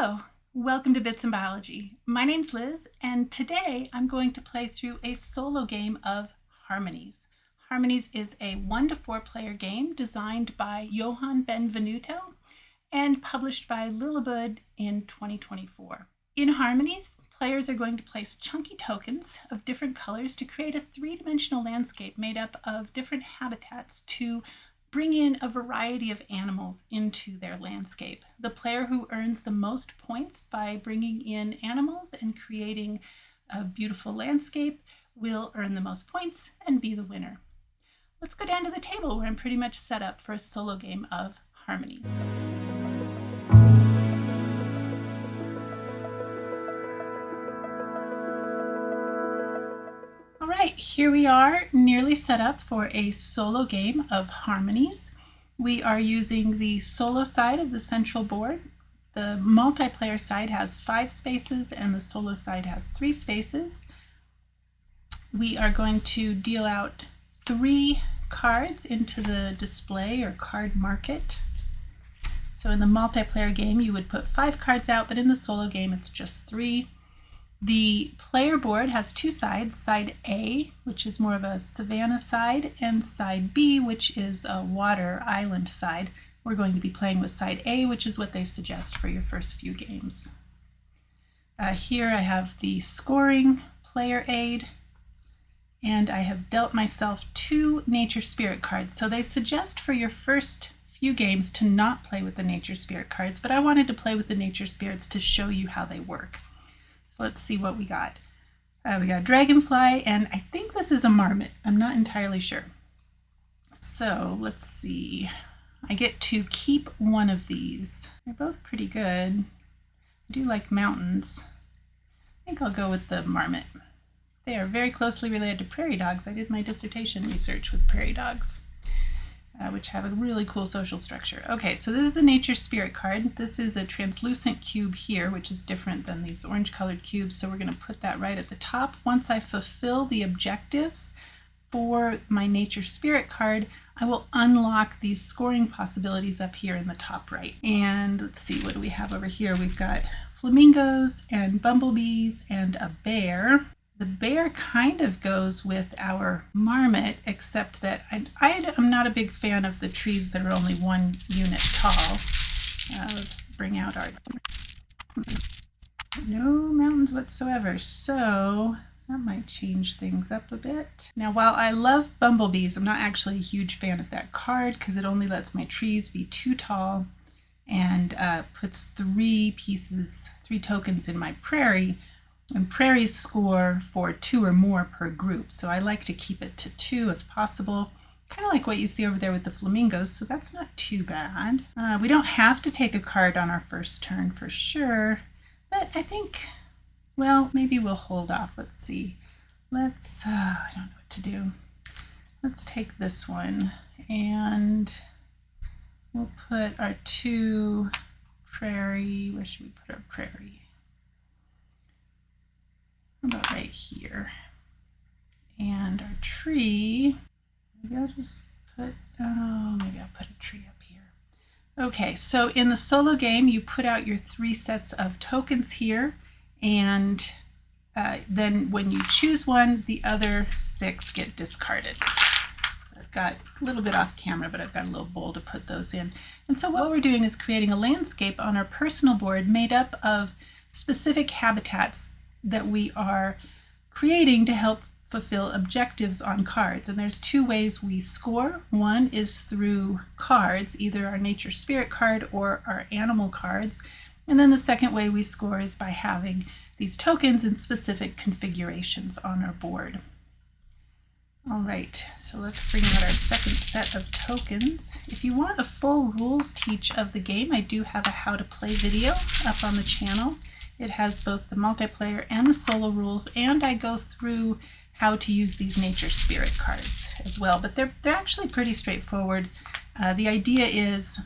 Hello, welcome to Bits and Biology. My name's Liz, and today I'm going to play through a solo game of Harmonies. Harmonies is a 1 to 4 player game designed by Johan Benvenuto and published by Lillibud in 2024. In Harmonies, players are going to place chunky tokens of different colors to create a three-dimensional landscape made up of different habitats to bring in a variety of animals into their landscape. The player who earns the most points by bringing in animals and creating a beautiful landscape will earn the most points and be the winner. Let's go down to the table where I'm pretty much set up for a solo game of Harmonies. All right, here we are, nearly set up for a solo game of Harmonies. We are using the solo side of the central board. The multiplayer side has 5 spaces and the solo side has 3 spaces. We are going to deal out 3 cards into the display or card market. So in the multiplayer game you would put 5 cards out, but in the solo game it's just 3. The player board has 2 sides, side A, which is more of a savanna side, and side B, which is a water island side. We're going to be playing with side A, which is what they suggest for your first few games. Here I have the scoring player aid, and I have dealt myself 2 nature spirit cards. So they suggest for your first few games to not play with the nature spirit cards, but I wanted to play with the nature spirits to show you how they work. So let's see what we got. We got a dragonfly, and I think this is a marmot. I'm not entirely sure. So let's see. I get to keep one of these. They're both pretty good. I do like mountains. I think I'll go with the marmot. They are very closely related to prairie dogs. I did my dissertation research with prairie dogs, which have a really cool social structure. Okay, so this is a nature spirit card. This is a translucent cube here, which is different than these orange colored cubes. So we're going to put that right at the top. Once I fulfill the objectives for my nature spirit card, I will unlock these scoring possibilities up here in the top right. And let's see, what do we have over here? We've got flamingos and bumblebees and a bear. The bear kind of goes with our marmot, except that I am not a big fan of the trees that are only 1 unit tall. Let's bring out our... No mountains whatsoever, so that might change things up a bit. Now, while I love bumblebees, I'm not actually a huge fan of that card because it only lets my trees be too tall and puts 3 tokens in my prairie. And prairies score for 2 or more per group, so I like to keep it to 2 if possible. Kind of like what you see over there with the flamingos, so that's not too bad. We don't have to take a card on our first turn for sure, but I think, well, maybe we'll hold off. Let's see. I don't know what to do. Let's take this one, and we'll put our 2 prairie. Where should we put our prairie? About right here. And our tree, maybe I'll put a tree up here. Okay, so in the solo game, you put out your 3 sets of tokens here, and then when you choose one, the other 6 get discarded. So I've got a little bit off camera, but I've got a little bowl to put those in. And so what we're doing is creating a landscape on our personal board made up of specific habitats that we are creating to help fulfill objectives on cards. And there's 2 ways we score. One is through cards, either our nature spirit card or our animal cards. And then the second way we score is by having these tokens in specific configurations on our board. All right, so let's bring out our second set of tokens. If you want a full rules teach of the game, I do have a how to play video up on the channel. It has both the multiplayer and the solo rules, and I go through how to use these nature spirit cards as well, but they're actually pretty straightforward. The idea is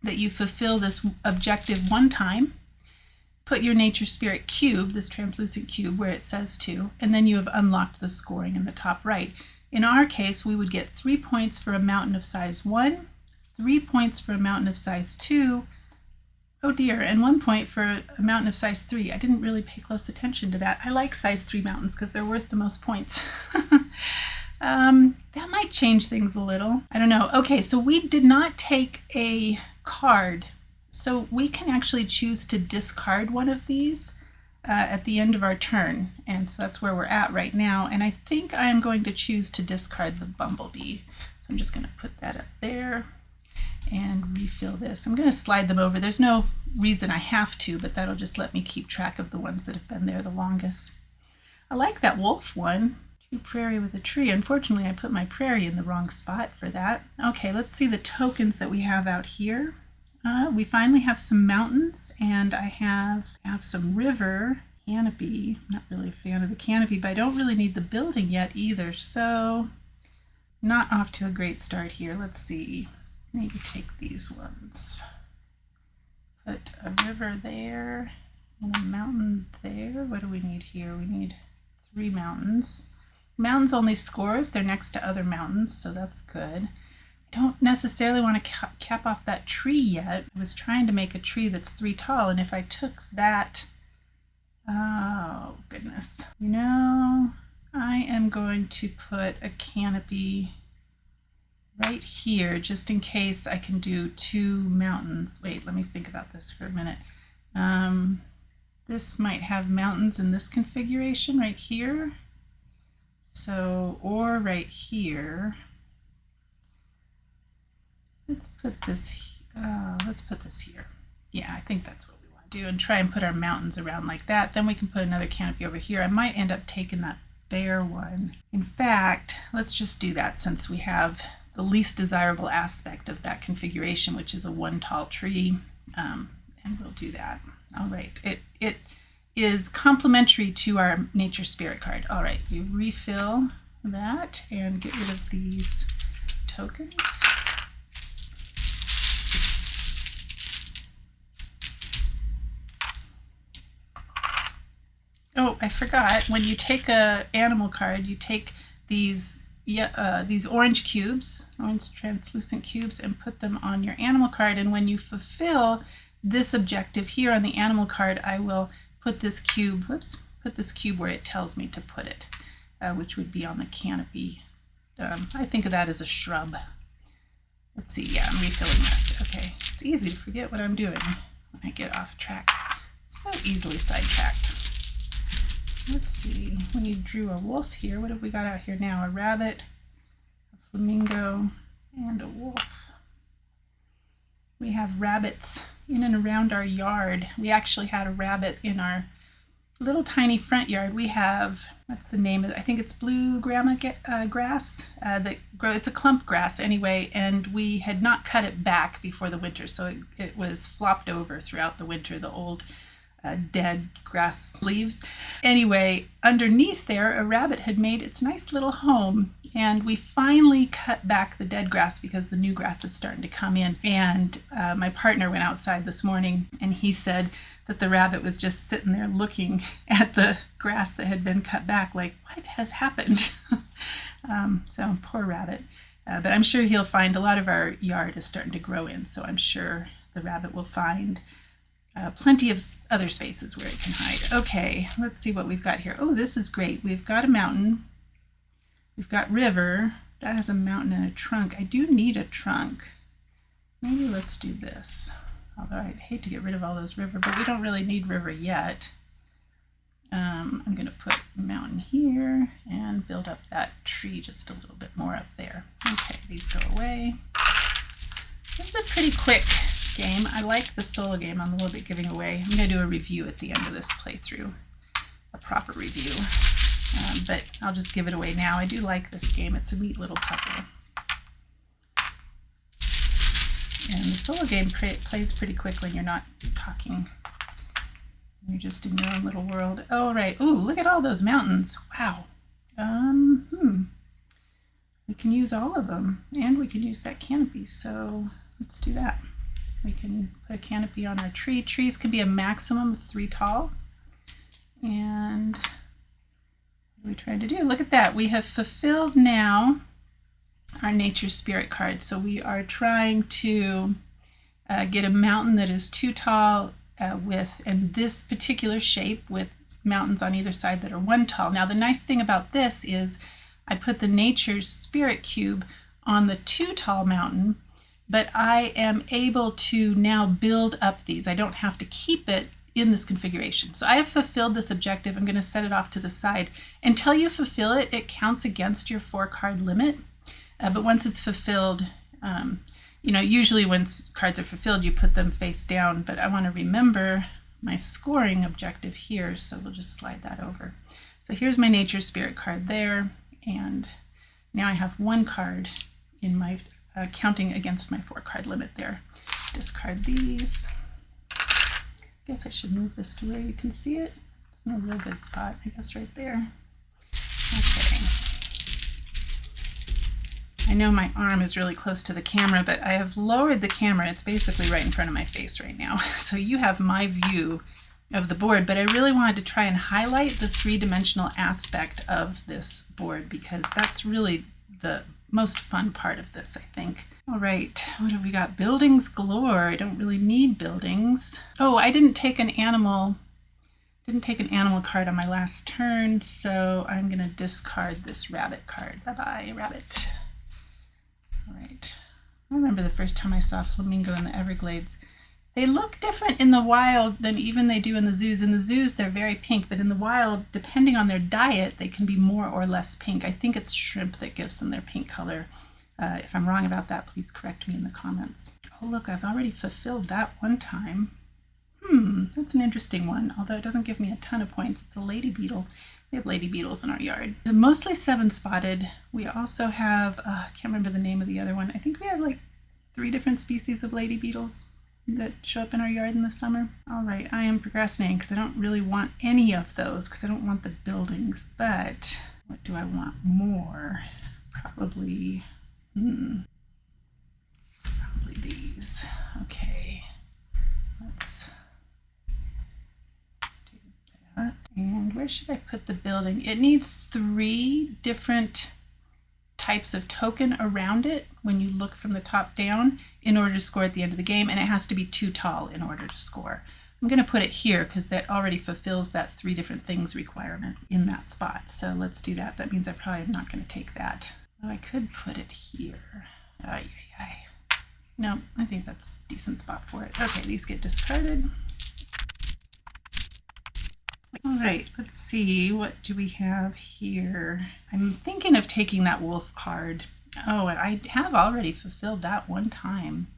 that you fulfill this objective 1 time, put your nature spirit cube, this translucent cube, where it says to, and then you have unlocked the scoring in the top right. In our case, we would get 3 points for a mountain of size 1, 3 points for a mountain of size 2, Oh dear, and 1 point for a mountain of size 3. I didn't really pay close attention to that. I like size 3 mountains because they're worth the most points. That might change things a little. I don't know. Okay, so we did not take a card. So we can actually choose to discard one of these at the end of our turn. And so that's where we're at right now. And I think I am going to choose to discard the bumblebee. So I'm just going to put that up there and refill this. I'm going to slide them over. There's no reason I have to, but that'll just let me keep track of the ones that have been there the longest. I like that wolf one. Prairie with a tree. Unfortunately, I put my prairie in the wrong spot for that. Okay, let's see the tokens that we have out here. We finally have some mountains, and I have some river, canopy. I'm not really a fan of the canopy, but I don't really need the building yet either, so not off to a great start here. Let's see. Maybe take these ones. Put a river there and a mountain there. What do we need here? We need 3 mountains. Mountains only score if they're next to other mountains, so that's good. I don't necessarily want to cap off that tree yet. I was trying to make a tree that's 3 tall, and if I took that, oh goodness. You know, I am going to put a canopy right here, just in case I can do 2 mountains. Wait, let me think about this for a minute. This might have mountains in this configuration right here. So, or right here. Let's put this here. Yeah, I think that's what we want to do, and try and put our mountains around like that. Then we can put another canopy over here. I might end up taking that bare one. In fact, let's just do that since we have the least desirable aspect of that configuration, which is a 1 tall tree, and we'll do that. All right, it is complementary to our nature spirit card. All right, we refill that and get rid of these tokens. Oh, I forgot, when you take a animal card, you take these orange cubes, orange translucent cubes, and put them on your animal card. And when you fulfill this objective here on the animal card, I will put this cube where it tells me to put it, which would be on the canopy. I think of that as a shrub. Let's see, yeah, I'm refilling this. Okay, it's easy to forget what I'm doing when I get off track. So easily sidetracked. Let's see, we drew a wolf here. What have we got out here now? A rabbit, a flamingo, and a wolf. We have rabbits in and around our yard. We actually had a rabbit in our little tiny front yard. We have, what's the name of it? I think it's blue grama grass. It's a clump grass anyway, and we had not cut it back before the winter, so it was flopped over throughout the winter, the old dead grass leaves. Anyway, underneath there, a rabbit had made its nice little home, and we finally cut back the dead grass because the new grass is starting to come in. And my partner went outside this morning, and he said that the rabbit was just sitting there looking at the grass that had been cut back like, what has happened? So poor rabbit. But I'm sure he'll find a lot of our yard is starting to grow in, so I'm sure the rabbit will find plenty of other spaces where it can hide. Okay, let's see what we've got here. Oh, this is great. We've got a mountain. We've got river. That has a mountain and a trunk. I do need a trunk. Maybe let's do this. Although I'd hate to get rid of all those river, but we don't really need river yet. I'm going to put a mountain here and build up that tree just a little bit more up there. Okay, these go away. This is a pretty quick game. I like the solo game. I'm a little bit giving away. I'm going to do a review at the end of this playthrough, a proper review, but I'll just give it away now. I do like this game. It's a neat little puzzle. And the solo game plays pretty quick when you're not talking. You're just in your own little world. Oh, right. Ooh, look at all those mountains. Wow. We can use all of them, and we can use that canopy, so let's do that. We can put a canopy on our tree. Trees can be a maximum of 3 tall. And what are we trying to do? Look at that. We have fulfilled now our nature spirit card. So we are trying to get a mountain that is too tall and this particular shape with mountains on either side that are 1 tall. Now the nice thing about this is I put the nature's spirit cube on the 2 tall mountain, but I am able to now build up these. I don't have to keep it in this configuration. So I have fulfilled this objective. I'm going to set it off to the side. Until you fulfill it, it counts against your 4-card limit. But once it's fulfilled, usually when cards are fulfilled, you put them face down, but I want to remember my scoring objective here, so we'll just slide that over. So here's my nature spirit card there, and now I have 1 card in my counting against my 4-card limit there. Discard these. I guess I should move this to where you can see it. There's no real good spot, I guess right there. Okay. I know my arm is really close to the camera, but I have lowered the camera. It's basically right in front of my face right now. So you have my view of the board, but I really wanted to try and highlight the 3-dimensional aspect of this board because that's really the most fun part of this, I think. All right, what have we got? Buildings galore. I don't really need buildings. Oh, I didn't take an animal card on my last turn, so I'm going to discard this rabbit card. Bye-bye, rabbit. All right. I remember the first time I saw flamingo in the Everglades. They look different in the wild than even they do in the zoos. In the zoos, they're very pink, but in the wild, depending on their diet, they can be more or less pink. I think it's shrimp that gives them their pink color. If I'm wrong about that, please correct me in the comments. Oh, look, I've already fulfilled that 1 time. That's an interesting one, although it doesn't give me a ton of points. It's a lady beetle. We have lady beetles in our yard. They're mostly 7-spotted. We also have, I can't remember the name of the other one. I think we have like 3 different species of lady beetles that show up in our yard in the summer. All right, I am procrastinating because I don't really want any of those because I don't want the buildings, but what do I want more? Probably these. Okay, let's do that. And where should I put the building? It needs 3 different types of token around it when you look from the top down in order to score at the end of the game, and it has to be too tall in order to score. I'm going to put it here because that already fulfills that 3 different things requirement in that spot. So let's do that. That means I probably am not going to take that. Oh, I could put it here. No, I think that's a decent spot for it. Okay, these get discarded. All right, let's see. What do we have here? I'm thinking of taking that wolf card. Oh, I have already fulfilled that 1 time.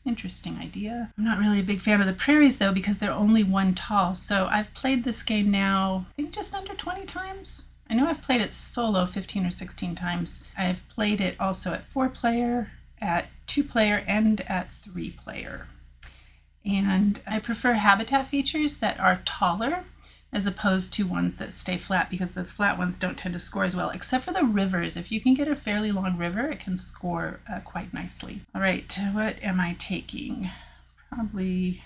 Interesting idea. I'm not really a big fan of the prairies though because they're only 1 tall. So I've played this game now, I think just under 20 times. I know I've played it solo 15 or 16 times. I've played it also at 4-player, at 2-player, and at 3-player. And I prefer habitat features that are taller as opposed to ones that stay flat because the flat ones don't tend to score as well, except for the rivers. If you can get a fairly long river, it can score quite nicely. All right, what am I taking? Probably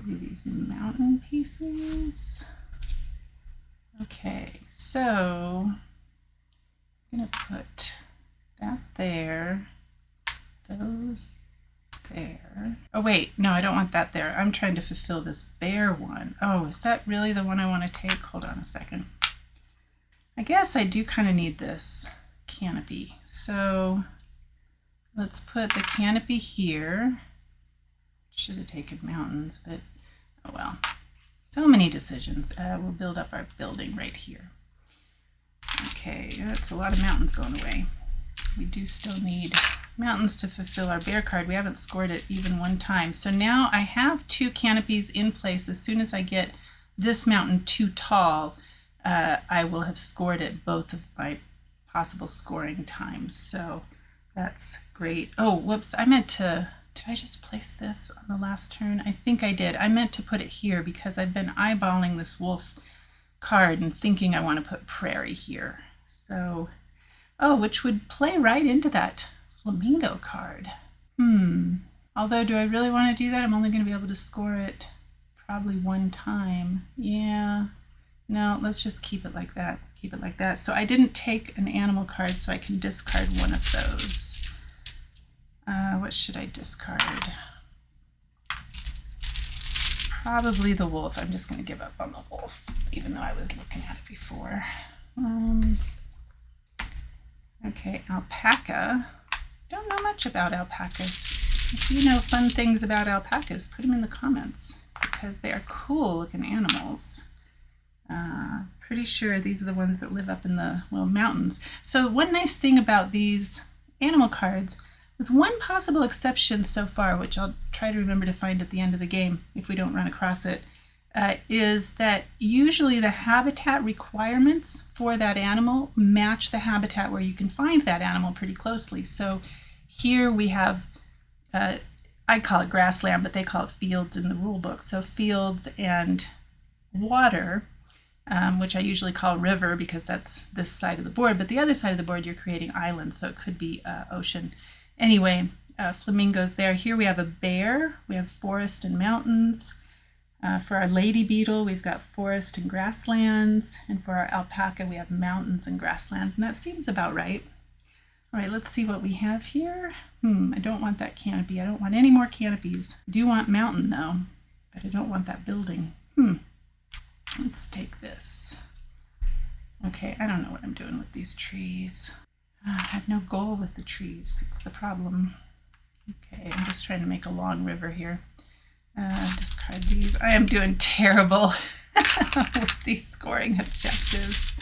these mountain pieces. Okay, so I'm gonna put that there, those there. Oh wait, no, I don't want that there. I'm trying to fulfill this bear one. Oh, is that really the one I want to take? Hold on a second. I guess I do kind of need this canopy. So let's put the canopy here. Should have taken mountains, but oh well. So many decisions. We'll build up our building right here. Okay, that's a lot of mountains going away. We do still need mountains to fulfill our bear card. We haven't scored it even 1 time. So now I have 2 canopies in place. As soon as I get this mountain too tall, I will have scored it both of my possible scoring times. So that's great. Oh, whoops, I meant to, did I just place this on the last turn? I think I did. I meant to put it here because I've been eyeballing this wolf card and thinking I want to put prairie here. So, oh, which would play right into that flamingo card. Although, do I really want to do that? I'm only going to be able to score it probably 1 time. Yeah, no, let's just keep it like that. Keep it like that. So I didn't take an animal card, so I can discard one of those. What should I discard? Probably the wolf. I'm just going to give up on the wolf, even though I was looking at it before. Okay, alpaca. Don't know much about alpacas. If you know fun things about alpacas, put them in the comments because they are cool looking animals. Pretty sure these are the ones that live up in the mountains. So one nice thing about these animal cards, with one possible exception so far, which I'll try to remember to find at the end of the game if we don't run across it, is that usually the habitat requirements for that animal match the habitat where you can find that animal pretty closely. So here we have, I call it grassland, but they call it fields in the rule book. So fields and water, which I usually call river because that's this side of the board, but the other side of the board you're creating islands, so it could be ocean. Anyway, flamingos there. Here we have a bear, we have forest and mountains. For our lady beetle, we've got forest and grasslands, and for our alpaca, we have mountains and grasslands, and that seems about right. All right, let's see what we have here. I don't want that canopy. I don't want any more canopies. I do want mountain, though, but I don't want that building. Let's take this. Okay, I don't know what I'm doing with these trees. I have no goal with the trees. It's the problem. Okay, I'm just trying to make a long river here. Discard these. I am doing terrible with these scoring objectives.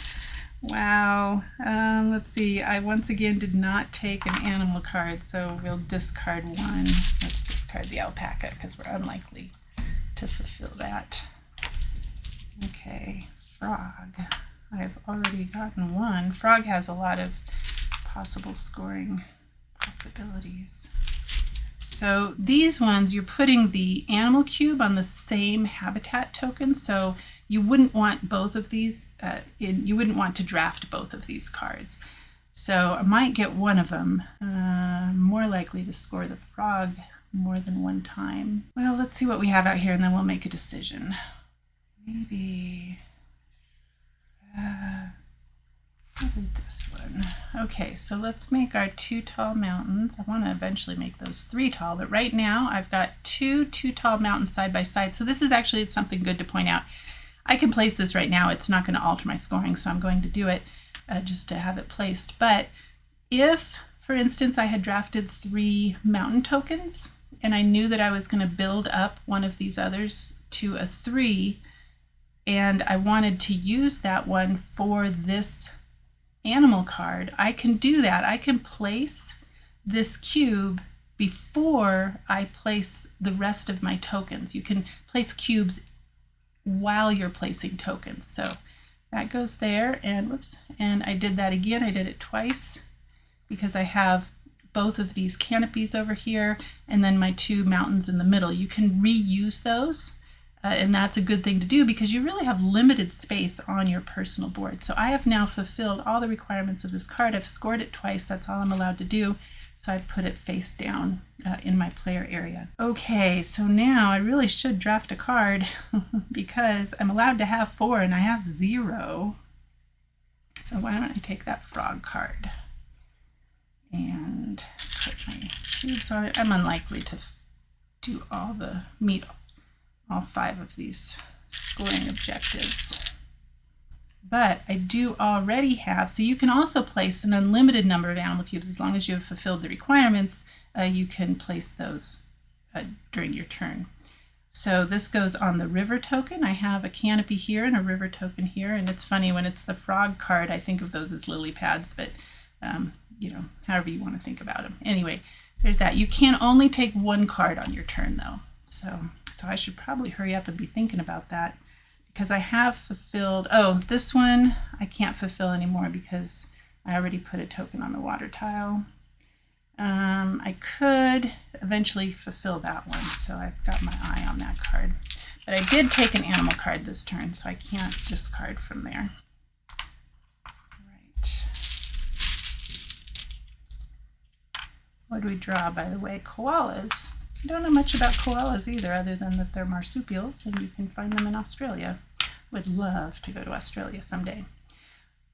Wow. Let's see. I once again did not take an animal card, so we'll discard one. Let's discard the alpaca because we're unlikely to fulfill that. Okay, frog. I've already gotten one. Frog has a lot of possible scoring possibilities. So these ones, you're putting the animal cube on the same habitat token, so you wouldn't want both of these, you wouldn't want to draft both of these cards. So I might get one of them. More likely to score the frog more than one time. Well, let's see what we have out here and then we'll make a decision. Maybe probably this one. Okay, so let's make our 2 tall mountains. I want to eventually make those 3 tall, but right now I've got 2 tall mountains side by side. So this is actually something good to point out. I can place this right now. It's not going to alter my scoring, so I'm going to do it just to have it placed. But if, for instance, I had drafted 3 mountain tokens and I knew that I was going to build up one of these others to a 3, and I wanted to use that one for this animal card, I can do that. I can place this cube before I place the rest of my tokens. You can place cubes while you're placing tokens. So that goes there, and whoops, and I did that again. I did it twice because I have both of these canopies over here and then my 2 mountains in the middle. You can reuse those. And that's a good thing to do because you really have limited space on your personal board. So I have now fulfilled all the requirements of this card. I've scored it twice. That's all I'm allowed to do. So I've put it face down in my player area. Okay, so now I really should draft a card because I'm allowed to have 4 and I have 0. So why don't I take that frog card and put my cubes on it. I'm unlikely to do meet all 5 of these scoring objectives. But I do already have, so you can also place an unlimited number of animal cubes as long as you have fulfilled the requirements. You can place those during your turn. So this goes on the river token. I have a canopy here and a river token here, and it's funny when it's the frog card, I think of those as lily pads, but you know, however you want to think about them. Anyway, there's that. You can only take 1 card on your turn though. So I should probably hurry up and be thinking about that because I have fulfilled, this one I can't fulfill anymore because I already put a token on the water tile. I could eventually fulfill that one, so I've got my eye on that card. But I did take an animal card this turn, so I can't discard from there. Right. What do we draw, by the way? Koalas. I don't know much about koalas either, other than that they're marsupials and you can find them in Australia. Would love to go to Australia someday.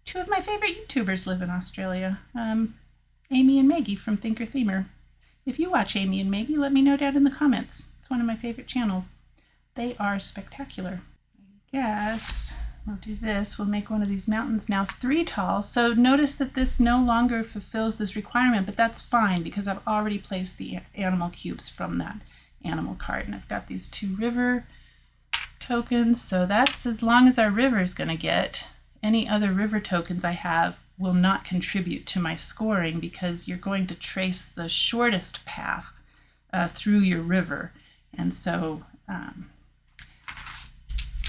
2 of my favorite YouTubers live in Australia. Amy and Maggie from Thinker Themer. If you watch Amy and Maggie, let me know down in the comments. It's one of my favorite channels. They are spectacular. I guess we'll do this. We'll make one of these mountains now 3 tall. So notice that this no longer fulfills this requirement, but that's fine because I've already placed the animal cubes from that animal card. And I've got these 2 river tokens. So that's as long as our river is going to get. Any other river tokens I have will not contribute to my scoring because you're going to trace the shortest path through your river. And so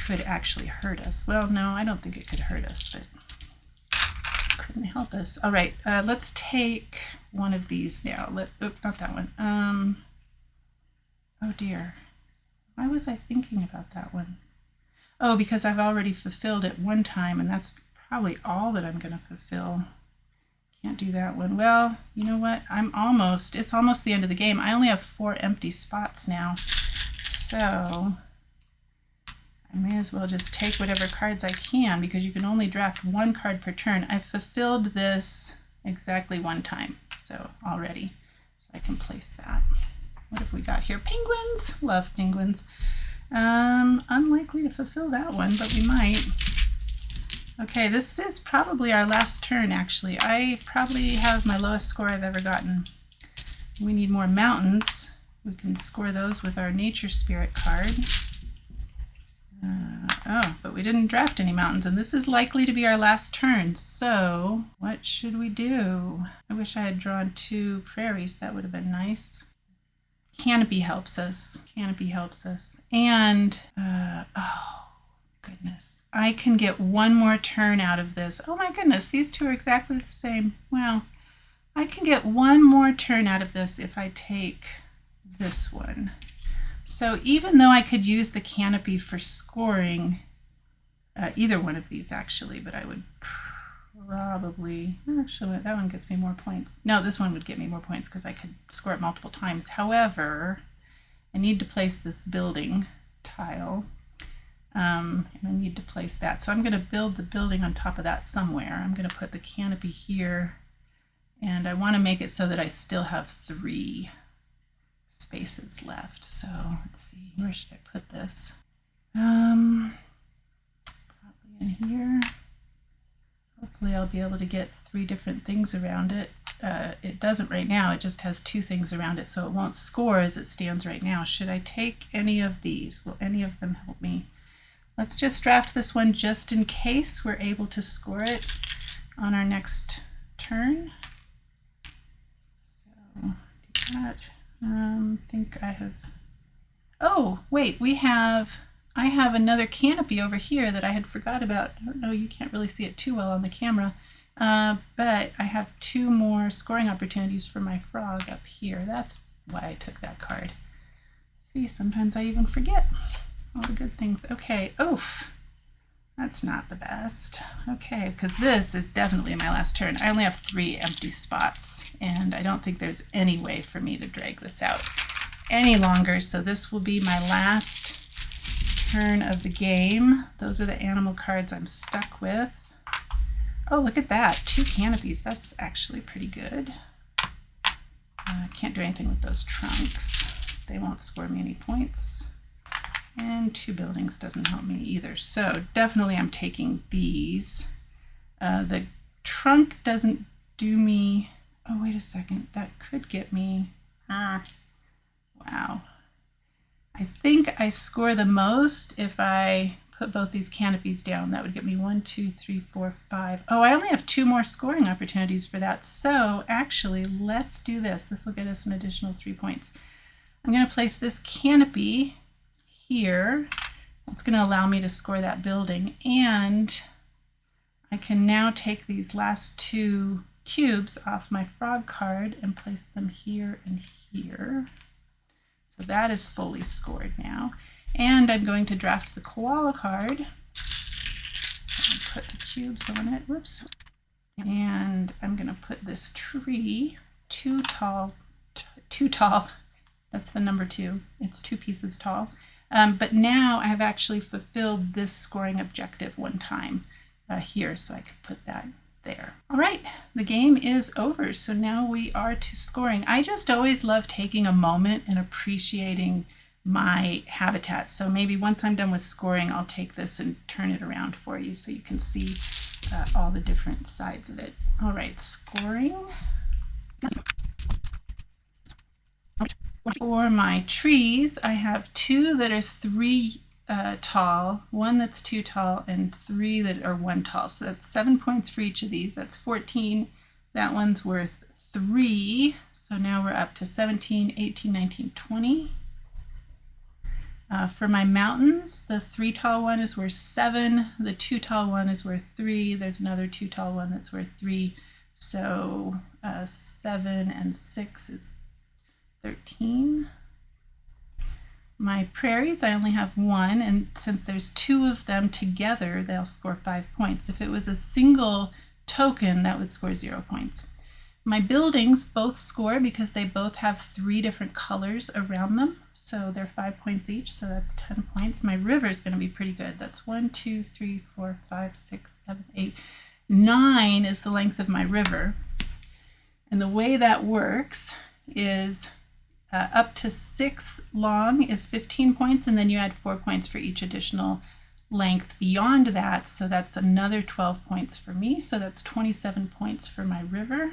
could actually hurt us. Well, no, I don't think it could hurt us, but couldn't help us. All right, let's take one of these now. Not that one. Oh dear. Why was I thinking about that one? Oh, because I've already fulfilled it one time, and that's probably all that I'm going to fulfill. Can't do that one. Well, you know what? It's almost the end of the game. I only have 4 empty spots now. So I may as well just take whatever cards I can because you can only draft 1 card per turn. I've fulfilled this exactly 1 time, so already. So I can place that. What have we got here? Penguins. Love penguins. Unlikely to fulfill that one, but we might. Okay, this is probably our last turn, actually. I probably have my lowest score I've ever gotten. We need more mountains. We can score those with our nature spirit card. Oh, but we didn't draft any mountains, and this is likely to be our last turn. So what should we do? I wish I had drawn 2 prairies. That would have been nice. Canopy helps us. Canopy helps us. And, oh, goodness. I can get 1 more turn out of this. Oh my goodness, these 2 are exactly the same. Wow. I can get 1 more turn out of this if I take this one. So even though I could use the canopy for scoring, either one of these actually, but I would probably, actually that one gets me more points. No, this one would get me more points because I could score it multiple times. However, I need to place this building tile, and I need to place that. So I'm going to build the building on top of that somewhere. I'm going to put the canopy here, and I want to make it so that I still have 3 spaces left. So let's see, where should I put this? Probably in here. Hopefully I'll be able to get 3 different things around it. It doesn't right now, it just has 2 things around it, so it won't score as it stands right now. Should I take any of these? Will any of them help me? Let's just draft this one just in case we're able to score it on our next turn. So do that. I think I have, oh wait, I have another canopy over here that I had forgot about. I don't know, you can't really see it too well on the camera, but I have 2 more scoring opportunities for my frog up here. That's why I took that card. See, sometimes I even forget all the good things. Okay, oof, that's not the best. Okay, because this is definitely my last turn. I only have 3 empty spots, and I don't think there's any way for me to drag this out any longer, so this will be my last turn of the game. Those are the animal cards I'm stuck with. Oh, look at that, 2 canopies. That's actually pretty good. Can't do anything with those trunks. They won't score me any points. And 2 buildings doesn't help me either. So definitely I'm taking these. The trunk doesn't do me, oh wait a second, that could get me, wow. I think I score the most if I put both these canopies down. That would get me 1, 2, 3, 4, 5. Oh, I only have 2 more scoring opportunities for that. So actually, let's do this. This will get us an additional 3 points. I'm going to place this canopy here. It's going to allow me to score that building. And I can now take these last 2 cubes off my frog card and place them here and here. So that is fully scored now. And I'm going to draft the koala card. So put the cubes on it. Whoops. And I'm going to put this tree too tall. That's the number 2. It's 2 pieces tall. But now I have actually fulfilled this scoring objective 1 time here, so I could put that there. All right, the game is over. So now we are to scoring. I just always love taking a moment and appreciating my habitat. So maybe once I'm done with scoring, I'll take this and turn it around for you so you can see all the different sides of it. All right, scoring. For my trees, I have 2 that are 3 tall, 1 that's 2 tall, and 3 that are 1 tall. So that's 7 points for each of these. That's 14. That one's worth 3. So now we're up to 17, 18, 19, 20. For my mountains, the 3 tall one is worth 7. The 2 tall one is worth 3. There's another 2 tall one that's worth 3. So 7 and 6 is 13. My prairies, I only have 1, and since there's 2 of them together, they'll score 5 points. If it was a single token, that would score 0 points. My buildings both score because they both have 3 different colors around them, so they're 5 points each, so that's 10 points. My river is going to be pretty good. That's 1, 2, 3, 4, 5, 6, 7, 8, 9 is the length of my river. And the way that works is up to 6 long is 15 points, and then you add 4 points for each additional length beyond that, so that's another 12 points for me, so that's 27 points for my river.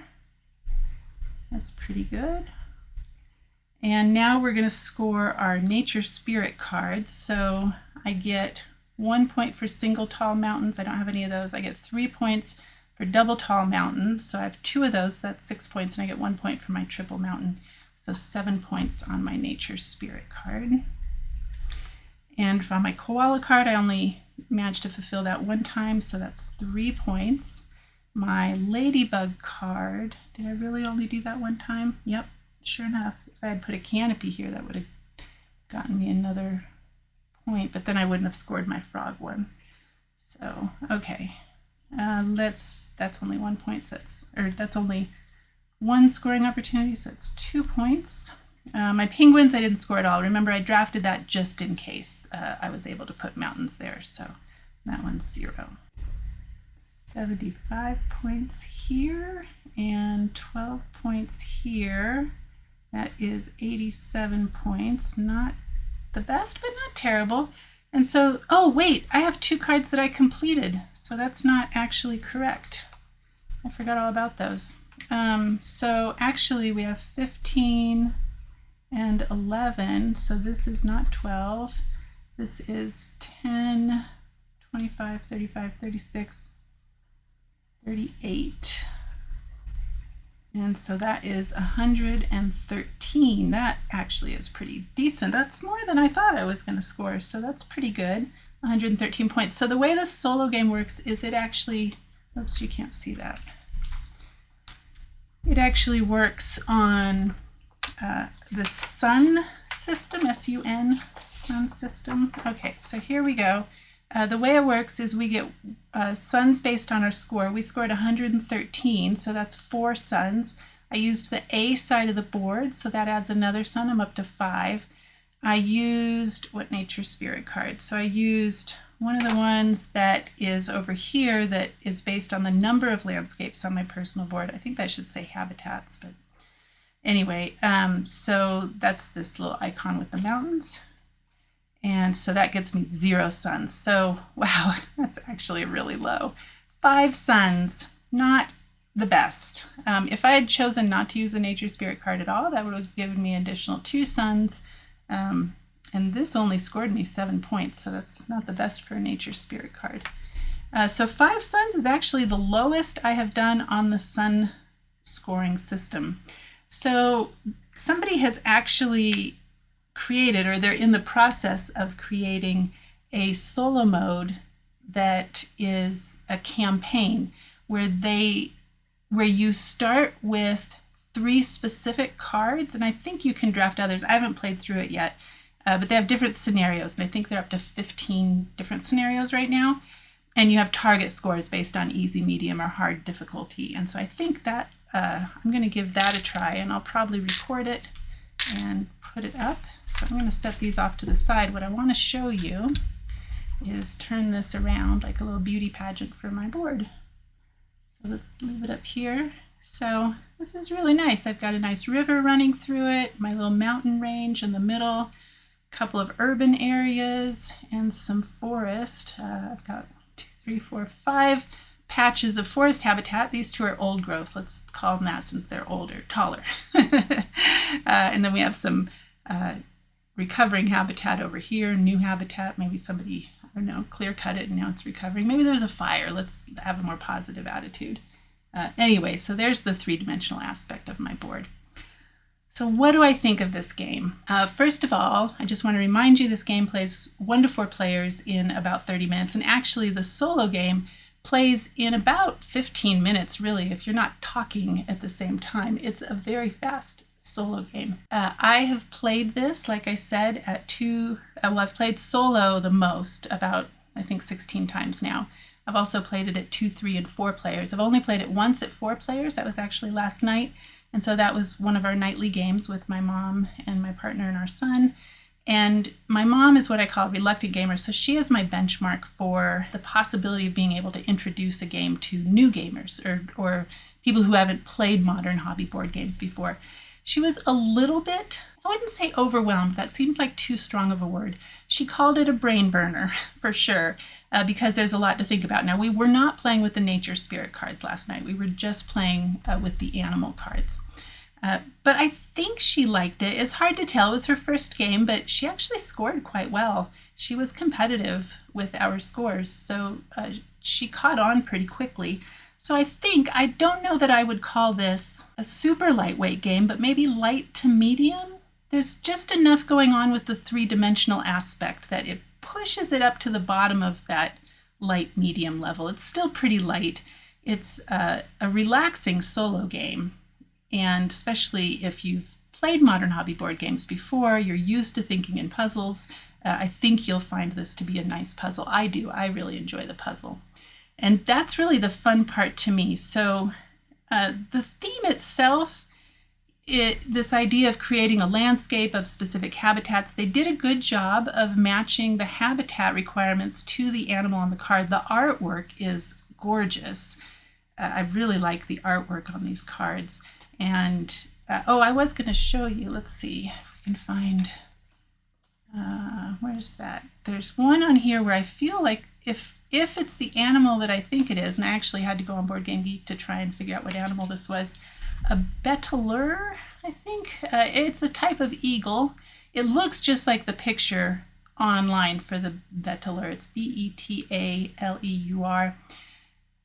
That's pretty good. And now we're going to score our nature spirit cards. So I get 1 point for single tall mountains. I don't have any of those. I get 3 points for double tall mountains. So I have 2 of those, so that's 6 points, and I get 1 point for my triple mountain. So 7 points on my nature spirit card. And for my koala card, I only managed to fulfill that 1 time, so that's 3 points. My ladybug card, did I really only do that 1 time? Yep, sure enough. If I had put a canopy here, that would have gotten me another point, but then I wouldn't have scored my frog one. So, okay, that's only 1 point, so that's only 1 scoring opportunity, so that's 2 points. My penguins, I didn't score at all. Remember, I drafted that just in case I was able to put mountains there, so that one's 0. 75 points here and 12 points here. That is 87 points. Not the best, but not terrible. And so, oh wait, I have 2 cards that I completed, so that's not actually correct. I forgot all about those. So actually we have 15 and 11, so this is not 12. This is 10, 25, 35, 36, 38. And so that is 113. That actually is pretty decent. That's more than I thought I was going to score, so that's pretty good. 113 points. So the way this solo game works is it actually, oops, you can't see that. It actually works on the sun system, S-U-N, sun system. Okay, so here we go. The way it works is we get suns based on our score. We scored 113, so that's 4 suns. I used the A side of the board, so that adds another sun. I'm up to 5. I used, what nature spirit card? So I used one of the ones that is over here that is based on the number of landscapes on my personal board. I think that should say habitats, but anyway, so that's this little icon with the mountains. And so that gets me 0 suns. So, wow, that's actually really low. 5 suns, not the best. If I had chosen not to use the nature spirit card at all, that would have given me an additional 2 suns. And this only scored me 7 points, so that's not the best for a nature spirit card. So 5 suns is actually the lowest I have done on the sun scoring system. So somebody has actually created, or they're in the process of creating, a solo mode that is a campaign where you start with 3 specific cards, and I think you can draft others. I haven't played through it yet, but they have different scenarios, and I think they're up to 15 different scenarios right now, and you have target scores based on easy, medium, or hard difficulty. And so I think that I'm going to give that a try, and I'll probably record it and put it up. So I'm going to set these off to the side. What I want to show you is turn this around like a little beauty pageant for my board. So let's leave it up here. So this is really nice. I've got a nice river running through it, my little mountain range in the middle, a couple of urban areas, and some forest. I've got 2, 3, 4, 5 patches of forest habitat. These 2 are old growth. Let's call them that since they're older, taller. And then we have some recovering habitat over here, new habitat. Maybe somebody, I don't know, clear cut it and now it's recovering. Maybe there's a fire. Let's have a more positive attitude. Anyway, so there's the 3-dimensional aspect of my board. So what do I think of this game? First of all, I just want to remind you this game plays 1 to 4 players in about 30 minutes. And actually the solo game plays in about 15 minutes, really, if you're not talking at the same time. It's a very fast solo game. I have played this, like I said, at 2, well, I've played solo the most, about, I think, 16 times now. I've also played it at 2, 3, and 4 players. I've only played it once at 4 players. That was actually last night. And so that was one of our nightly games with my mom and my partner and our son. And my mom is what I call a reluctant gamer. So she is my benchmark for the possibility of being able to introduce a game to new gamers or people who haven't played modern hobby board games before. She was a little bit, I wouldn't say overwhelmed, that seems like too strong of a word. She called it a brain burner, for sure, because there's a lot to think about. Now, we were not playing with the nature spirit cards last night. We were just playing with the animal cards. But I think she liked it. It's hard to tell. It was her first game, but she actually scored quite well. She was competitive with our scores, so she caught on pretty quickly. So I don't know that I would call this a super lightweight game, but maybe light to medium. There's just enough going on with the 3-dimensional aspect that it pushes it up to the bottom of that light medium level. It's still pretty light. It's a relaxing solo game. And especially if you've played modern hobby board games before, you're used to thinking in puzzles, I think you'll find this to be a nice puzzle. I do. I really enjoy the puzzle. And that's really the fun part to me. So the theme itself, this idea of creating a landscape of specific habitats, they did a good job of matching the habitat requirements to the animal on the card. The artwork is gorgeous. I really like the artwork on these cards. And, I was going to show you, let's see if we can find, where's that? There's one on here where I feel like if it's the animal that I think it is, and I actually had to go on Board Game Geek to try and figure out what animal this was, a betaleur, I think. It's a type of eagle. It looks just like the picture online for the betaleur. It's Betaleur.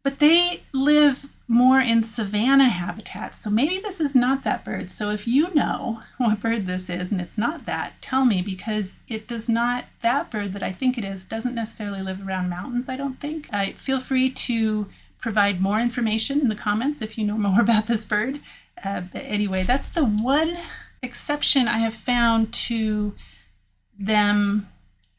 But they live more in savanna habitats. So maybe this is not that bird. So if you know what bird this is and it's not that, tell me, because it does not, that bird that I think it is doesn't necessarily live around mountains, I don't think. Feel free to provide more information in the comments if you know more about this bird. But anyway, that's the one exception I have found to them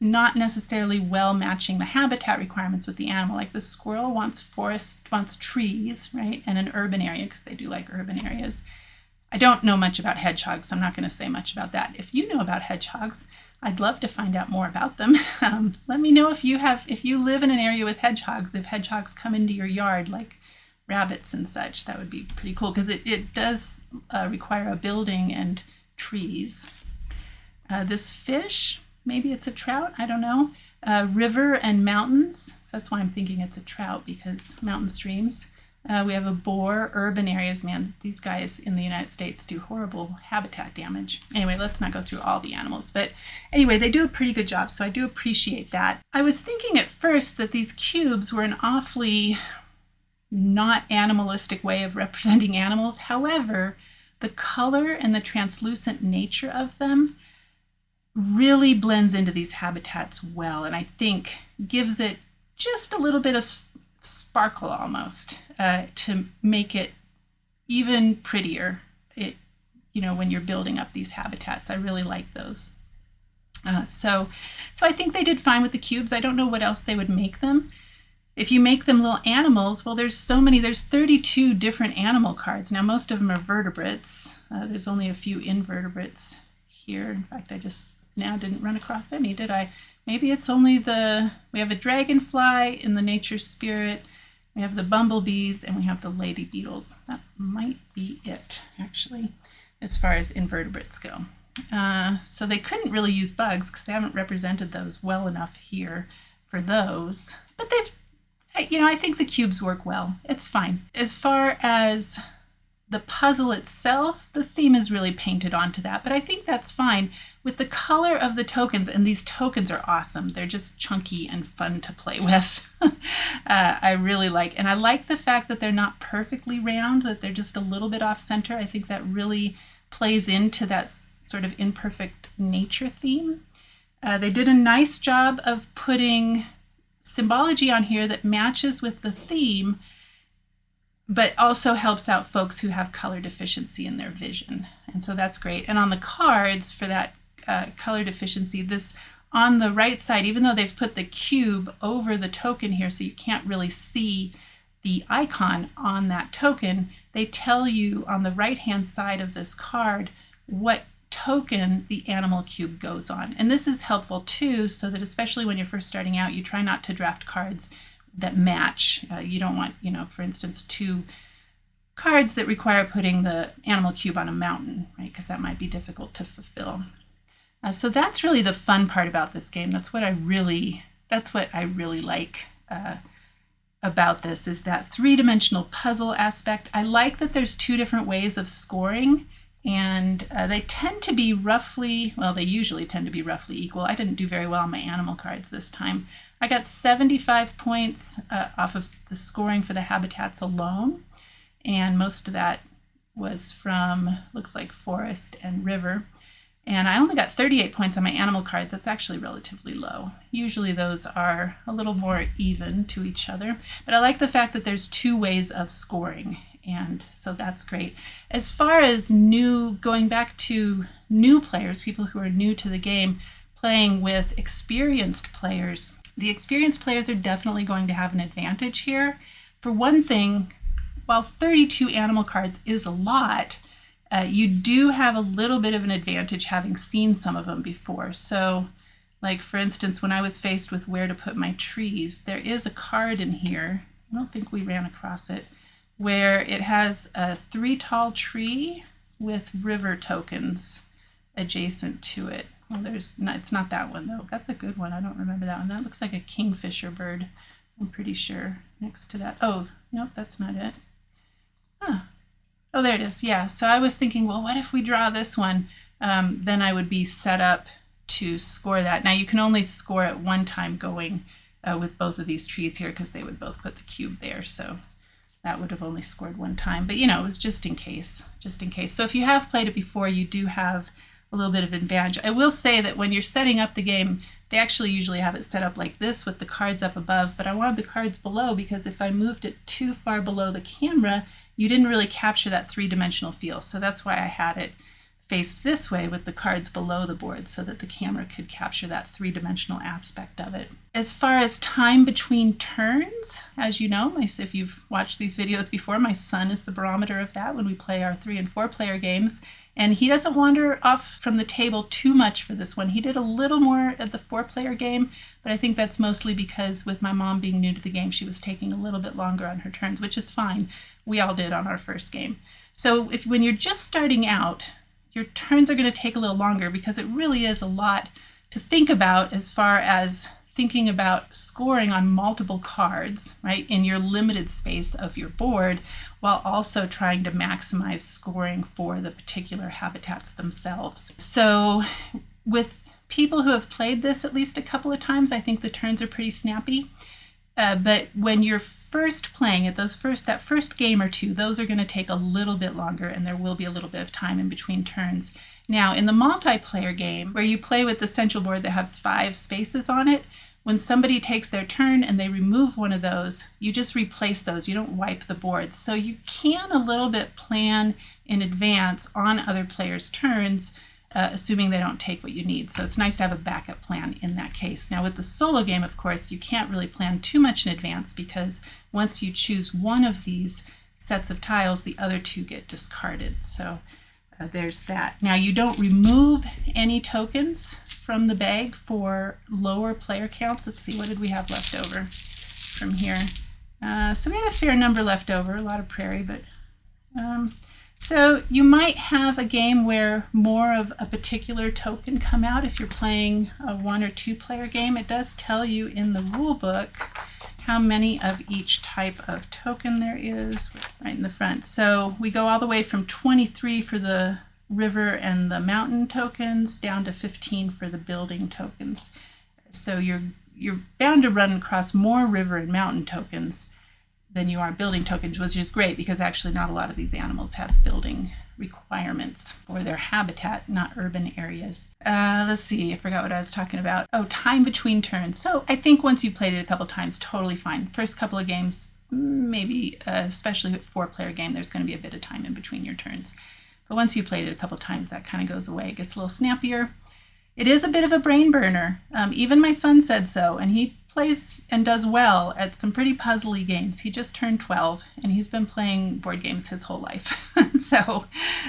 not necessarily well matching the habitat requirements with the animal. Like the squirrel wants forest, wants trees, right? And an urban area, because they do like urban areas. I don't know much about hedgehogs, so I'm not going to say much about that. If you know about hedgehogs, I'd love to find out more about them. Let me know if you live in an area with hedgehogs, if hedgehogs come into your yard like rabbits and such. That would be pretty cool, because it does require a building and trees. This fish, maybe it's a trout, I don't know. River and mountains, so that's why I'm thinking it's a trout, because mountain streams. We have a boar, urban areas. Man, these guys in the United States do horrible habitat damage. Anyway, let's not go through all the animals. But anyway, they do a pretty good job, so I do appreciate that. I was thinking at first that these cubes were an awfully not animalistic way of representing animals. However, the color and the translucent nature of them really blends into these habitats well, and I think gives it just a little bit of sparkle almost to make it even prettier. When you're building up these habitats, I really like those. So I think they did fine with the cubes. I don't know what else they would make them. If you make them little animals, well, there's 32 different animal cards. Now, most of them are vertebrates. There's only a few invertebrates here. In fact, I just now didn't run across any, did I? Maybe it's only we have a dragonfly in the nature spirit, We have the bumblebees and we have the lady beetles. That might be it, actually, as far as invertebrates go. So they couldn't really use bugs because they haven't represented those well enough here for those. But they've, I think the cubes work well. It's fine. As far as the puzzle itself, the theme is really painted onto that, but I think that's fine. With the color of the tokens, and these tokens are awesome. They're just chunky and fun to play with. I really like, and I like the fact that they're not perfectly round, that they're just a little bit off center. I think that really plays into that sort of imperfect nature theme. They did a nice job of putting symbology on here that matches with the theme, but also helps out folks who have color deficiency in their vision. And so that's great. And on the cards for that color deficiency, this on the right side, even though they've put the cube over the token here so you can't really see the icon on that token, they tell you on the right-hand side of this card what token the animal cube goes on. And this is helpful too, so that especially when you're first starting out, you try not to draft cards that match. You don't want, for instance, 2 cards that require putting the animal cube on a mountain, right? Because that might be difficult to fulfill. So that's really the fun part about this game. That's what I really like about this, is that 3-dimensional puzzle aspect. I like that there's 2 different ways of scoring, and they tend to be roughly, well, they usually tend to be roughly equal. I didn't do very well on my animal cards this time. I got 75 points off of the scoring for the habitats alone, and most of that was from, looks like forest and river. And I only got 38 points on my animal cards. That's actually relatively low. Usually those are a little more even to each other, but I like the fact that there's 2 ways of scoring, and so that's great. As far as going back to new players, people who are new to the game, playing with experienced players, the experienced players are definitely going to have an advantage here. For one thing, while 32 animal cards is a lot, you do have a little bit of an advantage having seen some of them before. So, like for instance, when I was faced with where to put my trees, there is a card in here, I don't think we ran across it, where it has a 3 tall tree with river tokens adjacent to it. Well, it's not that one though. That's a good one. I don't remember that one. That looks like a kingfisher bird, I'm pretty sure, next to that. Oh, nope, that's not it. Huh. Oh, there it is. Yeah. So I was thinking, well, what if we draw this one? Then I would be set up to score that. Now you can only score at one time going with both of these trees here because they would both put the cube there. So that would have only scored one time. But it was just in case, So if you have played it before, you do have a little bit of advantage. I will say that when you're setting up the game, they actually usually have it set up like this with the cards up above, but I wanted the cards below because if I moved it too far below the camera, you didn't really capture that 3-dimensional feel. So that's why I had it faced this way with the cards below the board so that the camera could capture that 3-dimensional aspect of it. As far as time between turns, as you know, if you've watched these videos before, my son is the barometer of that when we play our 3- and 4-player games. And he doesn't wander off from the table too much for this one. He did a little more at the 4-player game, but I think that's mostly because with my mom being new to the game, she was taking a little bit longer on her turns, which is fine. We all did on our first game. So when you're just starting out, your turns are going to take a little longer because it really is a lot to think about as far as thinking about scoring on multiple cards, right, in your limited space of your board, while also trying to maximize scoring for the particular habitats themselves. So with people who have played this at least a couple of times, I think the turns are pretty snappy. But when you're first playing it, that first game or two, those are going to take a little bit longer, and there will be a little bit of time in between turns. Now, in the multiplayer game, where you play with the central board that has 5 spaces on it, when somebody takes their turn and they remove one of those, you just replace those. You don't wipe the board. So you can a little bit plan in advance on other players' turns, assuming they don't take what you need. So it's nice to have a backup plan in that case. Now with the solo game, of course, you can't really plan too much in advance because once you choose one of these sets of tiles, the other 2 get discarded. So there's that. Now you don't remove any tokens from the bag for lower player counts. Let's see, what did we have left over from here? So we had a fair number left over, a lot of prairie, but so you might have a game where more of a particular token come out if you're playing a 1 or 2 player game. It does tell you in the rule book how many of each type of token there is right in the front. So we go all the way from 23 for the river and the mountain tokens down to 15 for the building tokens. So you're bound to run across more river and mountain tokens than you are building tokens, which is great because actually not a lot of these animals have building requirements for their habitat, not urban areas. Let's see, I forgot what I was talking about. Oh, time between turns. So I think once you've played it a couple times, totally fine. First couple of games, maybe, especially a 4-player game, there's going to be a bit of time in between your turns. But once you've played it a couple times, that kind of goes away. It gets a little snappier. It is a bit of a brain burner. Even my son said so, and he plays and does well at some pretty puzzly games. He just turned 12, and he's been playing board games his whole life. So,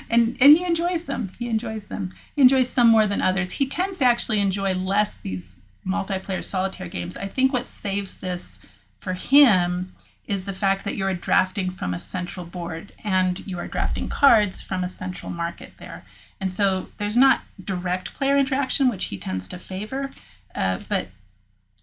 and he enjoys them. He enjoys them. He enjoys some more than others. He tends to actually enjoy less these multiplayer solitaire games. I think what saves this for him is the fact that you're drafting from a central board, and you are drafting cards from a central market there. And so there's not direct player interaction, which he tends to favor, but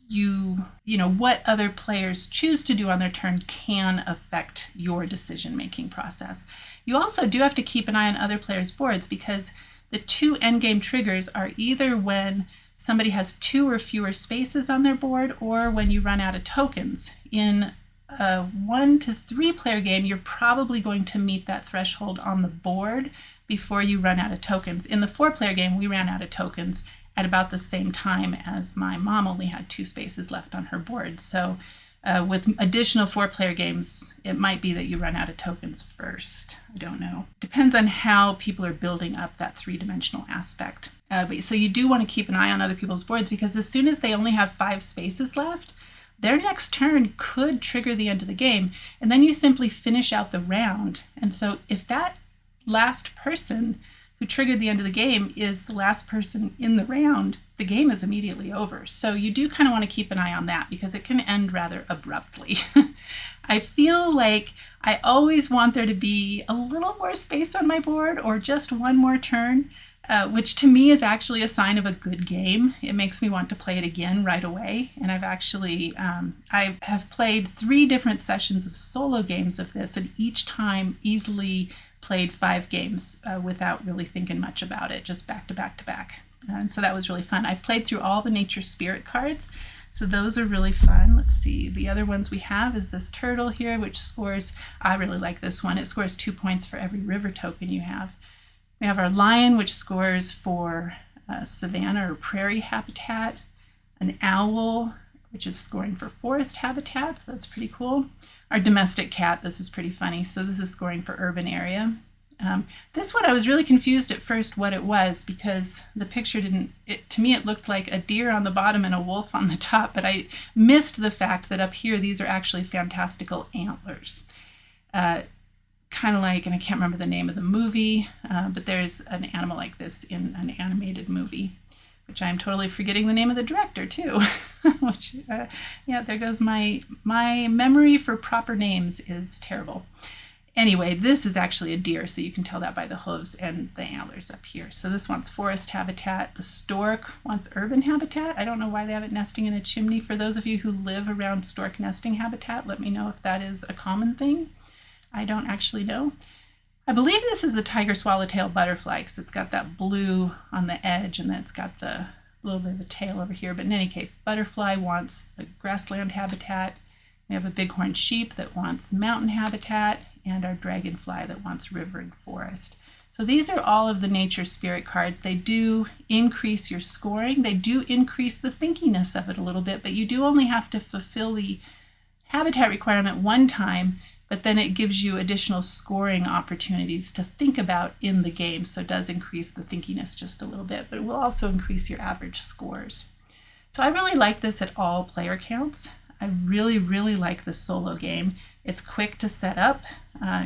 you know, what other players choose to do on their turn can affect your decision-making process. You also do have to keep an eye on other players' boards because the 2 endgame triggers are either when somebody has 2 or fewer spaces on their board or when you run out of tokens. In a 1 to 3 player game, you're probably going to meet that threshold on the board before you run out of tokens. In the 4-player game, we ran out of tokens at about the same time as my mom only had 2 spaces left on her board. So with additional 4-player games, it might be that you run out of tokens first. I don't know. Depends on how people are building up that 3-dimensional aspect. So you do want to keep an eye on other people's boards because as soon as they only have 5 spaces left, their next turn could trigger the end of the game, and then you simply finish out the round. And so if that last person who triggered the end of the game is the last person in the round, the game is immediately over. So you do kind of want to keep an eye on that because it can end rather abruptly. I feel like I always want there to be a little more space on my board or just one more turn, which to me is actually a sign of a good game. It makes me want to play it again right away. And I've actually, I have played 3 different sessions of solo games of this, and each time easily played 5 games without really thinking much about it, just back to back to back. And so that was really fun. I've played through all the nature spirit cards, so those are really fun. Let's see, the other ones we have is this turtle here, which scores, I really like this one. It scores 2 points for every river token you have. We have our lion, which scores for savanna or prairie habitat, an owl, which is scoring for forest habitat, so that's pretty cool. Our domestic cat, this is pretty funny. So this is scoring for urban area. This one I was really confused at first what it was because the picture didn't, to me it looked like a deer on the bottom and a wolf on the top, but I missed the fact that up here these are actually fantastical antlers. Kind of like, and I can't remember the name of the movie, but there's an animal like this in an animated movie, which I'm totally forgetting the name of the director too. Which, yeah, there goes my memory for proper names is terrible. Anyway, this is actually a deer, so you can tell that by the hooves and the antlers up here. So this wants forest habitat. The stork wants urban habitat. I don't know why they have it nesting in a chimney. For those of you who live around stork nesting habitat, let me know if that is a common thing. I don't actually know. I believe this is a tiger swallowtail butterfly because it's got that blue on the edge and then it's got the little bit of a tail over here. But in any case, butterfly wants the grassland habitat. We have a bighorn sheep that wants mountain habitat and our dragonfly that wants river and forest. So these are all of the nature spirit cards. They do increase your scoring. They do increase the thinkiness of it a little bit, but you do only have to fulfill the habitat requirement one time, but then it gives you additional scoring opportunities to think about in the game. So it does increase the thinkiness just a little bit, but it will also increase your average scores. So I really like this at all player counts. I really, really like the solo game. It's quick to set up,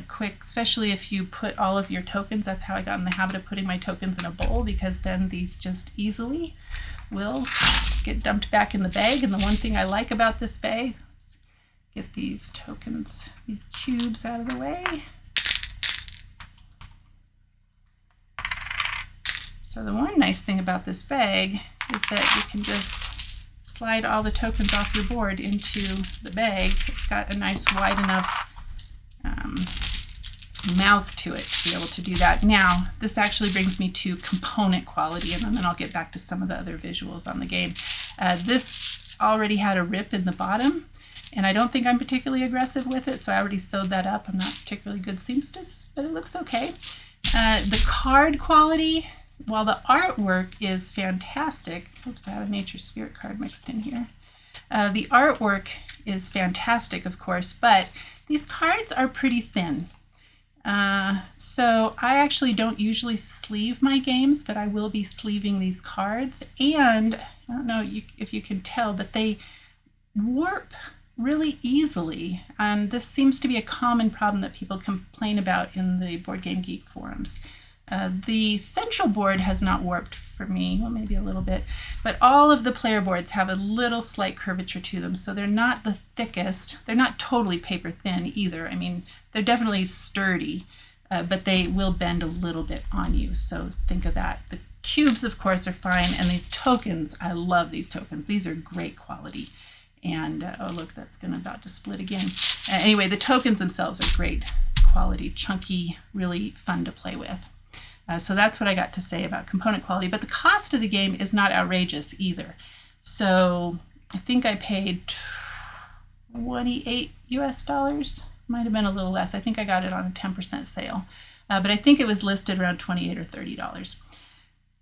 quick, especially if you put all of your tokens. That's how I got in the habit of putting my tokens in a bowl, because then these just easily will get dumped back in the bag. And the one thing I like about this bag, get these tokens, these cubes out of the way. So the one nice thing about this bag is that you can just slide all the tokens off your board into the bag. It's got a nice wide enough mouth to it to be able to do that. Now, this actually brings me to component quality, and then I'll get back to some of the other visuals on the game. This already had a rip in the bottom, and I don't think I'm particularly aggressive with it, so I already sewed that up. I'm not particularly good seamstress, but it looks okay. The card quality, while the artwork is fantastic, oops, I have a Nature Spirit card mixed in here. The artwork is fantastic, of course, but these cards are pretty thin. So I actually don't usually sleeve my games, but I will be sleeving these cards, and I don't know if you can tell, but they warp really easily, and this seems to be a common problem that people complain about in the Board Game Geek forums. The central board has not warped for me, well, maybe a little bit, but all of the player boards have a little slight curvature to them, so they're not the thickest. They're not totally paper thin either. I mean, they're definitely sturdy, but they will bend a little bit on you, so think of that. The cubes, of course, are fine, and these tokens, I love these tokens. These are great quality. And, oh look, that's about to split again. Anyway, the tokens themselves are great quality, chunky, really fun to play with. So that's what I got to say about component quality, but the cost of the game is not outrageous either. So I think I paid $28 US, might have been a little less. I think I got it on a 10% sale, but I think it was listed around $28 or $30.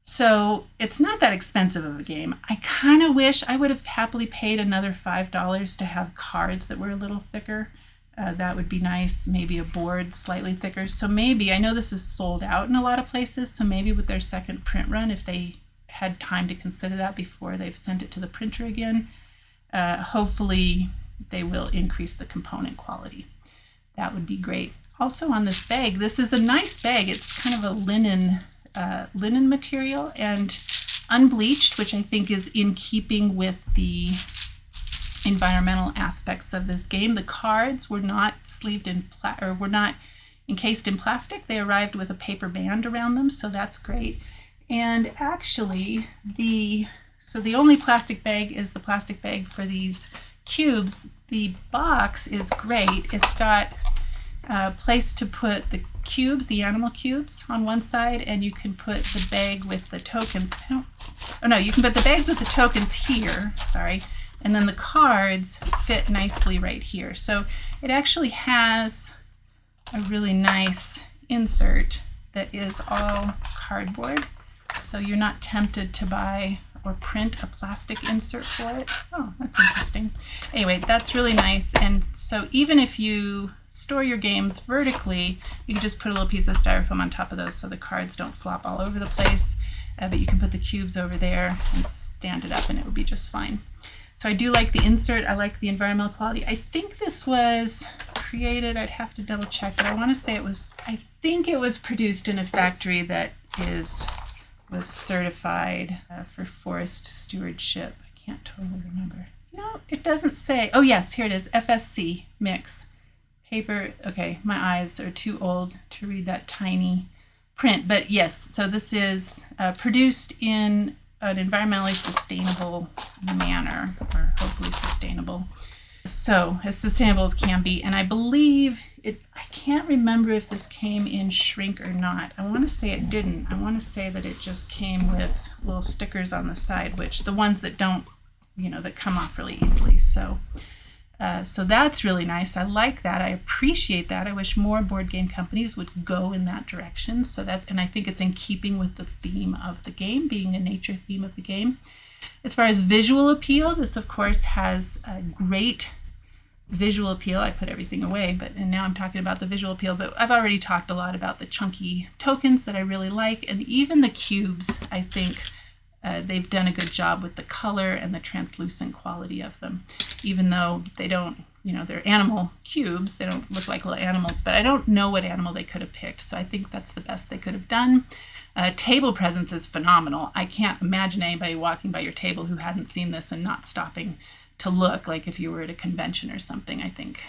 So it's not that expensive of a game. I kind of wish I would have happily paid another $5 to have cards that were a little thicker. That would be nice. Maybe a board slightly thicker. So maybe, I know this is sold out in a lot of places, so maybe with their second print run, if they had time to consider that before they've sent it to the printer again, hopefully they will increase the component quality. That would be great. Also on this bag, this is a nice bag. It's kind of a linen material and unbleached, which I think is in keeping with the environmental aspects of this game. The cards were not sleeved in were not encased in plastic. They arrived with a paper band around them, so that's great. And actually, the only plastic bag is the plastic bag for these cubes. The box is great. It's got a place to put the cubes, the animal cubes, on one side, and you can put the bag with the tokens. You can put the bags with the tokens here, sorry, and then the cards fit nicely right here. So it actually has a really nice insert that is all cardboard, so you're not tempted to buy or print a plastic insert for it. Oh, that's interesting. Anyway, that's really nice. And so even if you store your games vertically, you can just put a little piece of styrofoam on top of those so the cards don't flop all over the place, but you can put the cubes over there and stand it up and it would be just fine. So I do like the insert. I like the environmental quality. I think this was created, I'd have to double check, but I want to say I think it was produced in a factory that was certified for forest stewardship. I can't totally remember. No, it doesn't say. Oh yes, here it is, FSC mix. Paper, okay, my eyes are too old to read that tiny print, but yes, so this is produced in an environmentally sustainable manner, or hopefully sustainable. So as sustainable as can be, and I believe I can't remember if this came in shrink or not. I want to say it didn't. I want to say that it just came with little stickers on the side, which the ones that don't, that come off really easily. So that's really nice. I like that. I appreciate that. I wish more board game companies would go in that direction. And I think it's in keeping with the theme of the game, being a nature theme of the game. As far as visual appeal, this of course has a great visual appeal. I put everything away, and now I'm talking about the visual appeal, but I've already talked a lot about the chunky tokens that I really like, and even the cubes. I think they've done a good job with the color and the translucent quality of them, even though they don't, they're animal cubes. They don't look like little animals, but I don't know what animal they could have picked, so I think that's the best they could have done. Table presence is phenomenal. I can't imagine anybody walking by your table who hadn't seen this and not stopping to look, like if you were at a convention or something. I think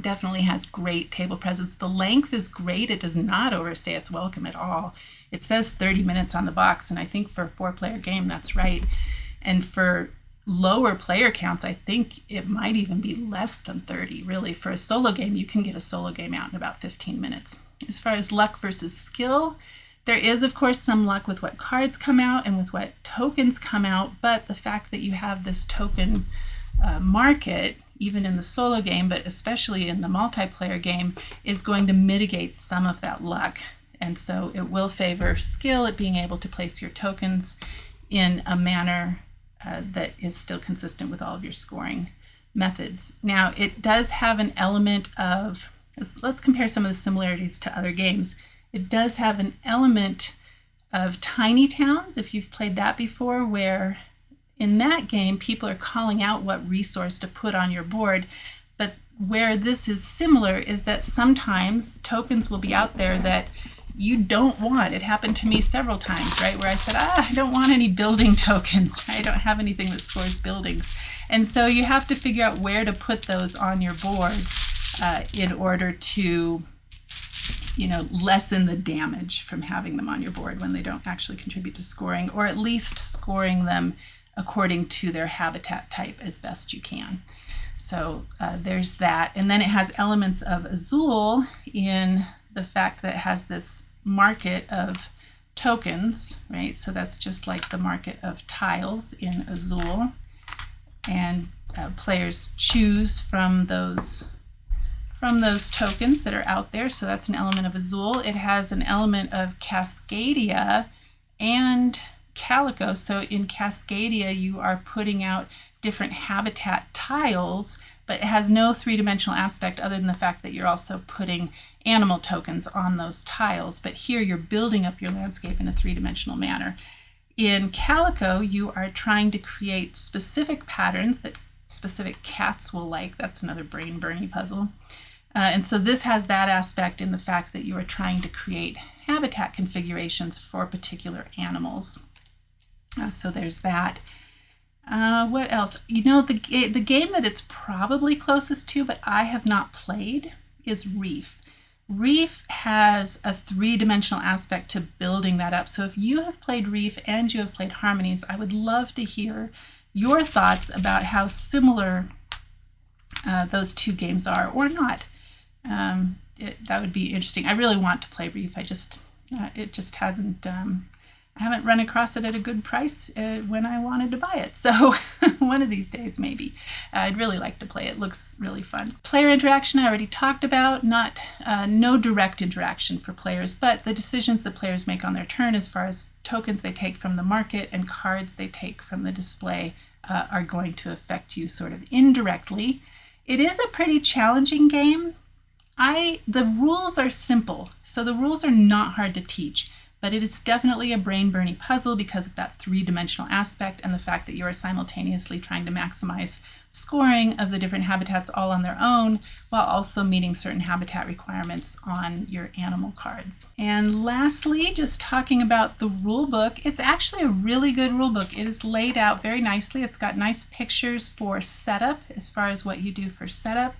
definitely has great table presence. The length is great. It does not overstay its welcome at all. It says 30 minutes on the box, and I think for a 4-player game, that's right. And for lower player counts, I think it might even be less than 30. Really, for a solo game, you can get a solo game out in about 15 minutes. As far as luck versus skill, there is, of course, some luck with what cards come out and with what tokens come out, but the fact that you have this token market, even in the solo game, but especially in the multiplayer game, is going to mitigate some of that luck. And so it will favor skill at being able to place your tokens in a manner that is still consistent with all of your scoring methods. Now, it does have an element of, let's compare some of the similarities to other games. It does have an element of tiny towns, if you've played that before, where in that game, people are calling out what resource to put on your board. But where this is similar is that sometimes tokens will be out there that you don't want. It happened to me several times, right, where I said, I don't want any building tokens. I don't have anything that scores buildings. And so you have to figure out where to put those on your board in order to lessen the damage from having them on your board when they don't actually contribute to scoring, or at least scoring them according to their habitat type as best you can. So there's that. And then it has elements of Azul in the fact that it has this market of tokens, right? So that's just like the market of tiles in Azul. And players choose from those tokens that are out there. So that's an element of Azul. It has an element of Cascadia and Calico. So in Cascadia, you are putting out different habitat tiles, but it has no three-dimensional aspect other than the fact that you're also putting animal tokens on those tiles. But here you're building up your landscape in a three-dimensional manner. In Calico, you are trying to create specific patterns that specific cats will like. That's another brain-burning puzzle. And so this has that aspect in the fact that you are trying to create habitat configurations for particular animals. So there's that. What else? The game that it's probably closest to, but I have not played, is Reef. Reef has a three-dimensional aspect to building that up. So if you have played Reef and you have played Harmonies, I would love to hear your thoughts about how similar those two games are, or not. That would be interesting. I really want to play Reef. It just hasn't. I haven't run across it at a good price when I wanted to buy it. So one of these days, maybe. I'd really like to play it. It looks really fun. Player interaction I already talked about. No direct interaction for players, but the decisions that players make on their turn as far as tokens they take from the market and cards they take from the display are going to affect you sort of indirectly. It is a pretty challenging game. The rules are simple, so the rules are not hard to teach. But it is definitely a brain-burning puzzle because of that three-dimensional aspect and the fact that you are simultaneously trying to maximize scoring of the different habitats all on their own, while also meeting certain habitat requirements on your animal cards. And lastly, just talking about the rule book, it's actually a really good rule book. It is laid out very nicely. It's got nice pictures for setup as far as what you do for setup.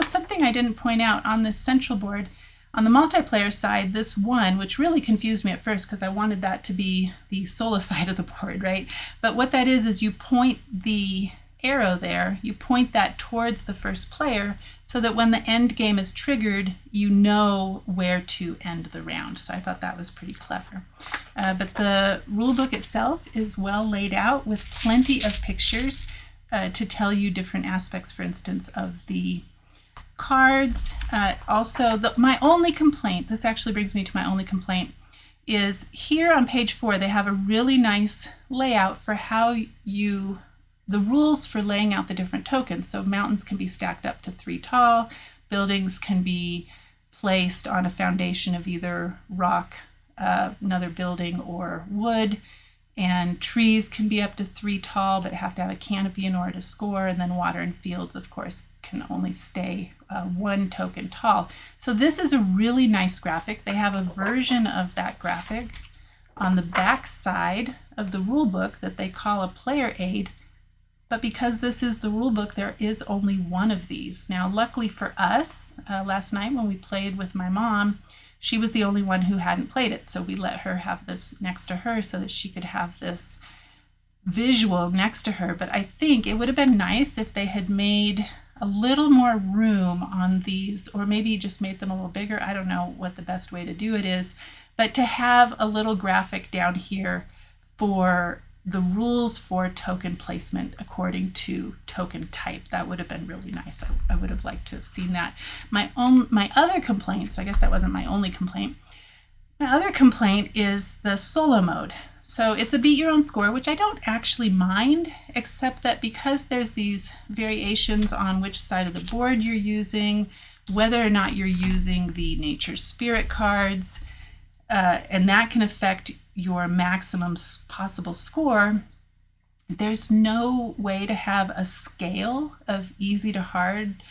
Something I didn't point out on this central board. On the multiplayer side, this one, which really confused me at first because I wanted that to be the solo side of the board, right? But what that is you point the arrow there, you point that towards the first player so that when the end game is triggered, you know where to end the round. So I thought that was pretty clever. But the rule book itself is well laid out with plenty of pictures to tell you different aspects, for instance, of the cards. My only complaint, this actually brings me to my only complaint, is here on page 4, they have a really nice layout for how the rules for laying out the different tokens. So mountains can be stacked up to 3 tall, buildings can be placed on a foundation of either rock, another building, or wood, and trees can be up to 3 tall but have to have a canopy in order to score, and then water and fields, of course, can only stay 1 token tall. So this is a really nice graphic. They have a version of that graphic on the back side of the rule book that they call a player aid, but because this is the rule book, there is only one of these. Now, luckily for us, last night when we played with my mom, she was the only one who hadn't played it, so we let her have this next to her so that she could have this visual next to her. But I think it would have been nice if they had made a little more room on these, or maybe just made them a little bigger. I don't know what the best way to do it is, but to have a little graphic down here for the rules for token placement according to token type. That would have been really nice. I would have liked to have seen that. My other complaints, I guess that wasn't my only complaint. My other complaint is the solo mode. So it's a beat your own score, which I don't actually mind, except that because there's these variations on which side of the board you're using, whether or not you're using the nature spirit cards, and that can affect your maximum possible score, there's no way to have a scale of easy to hard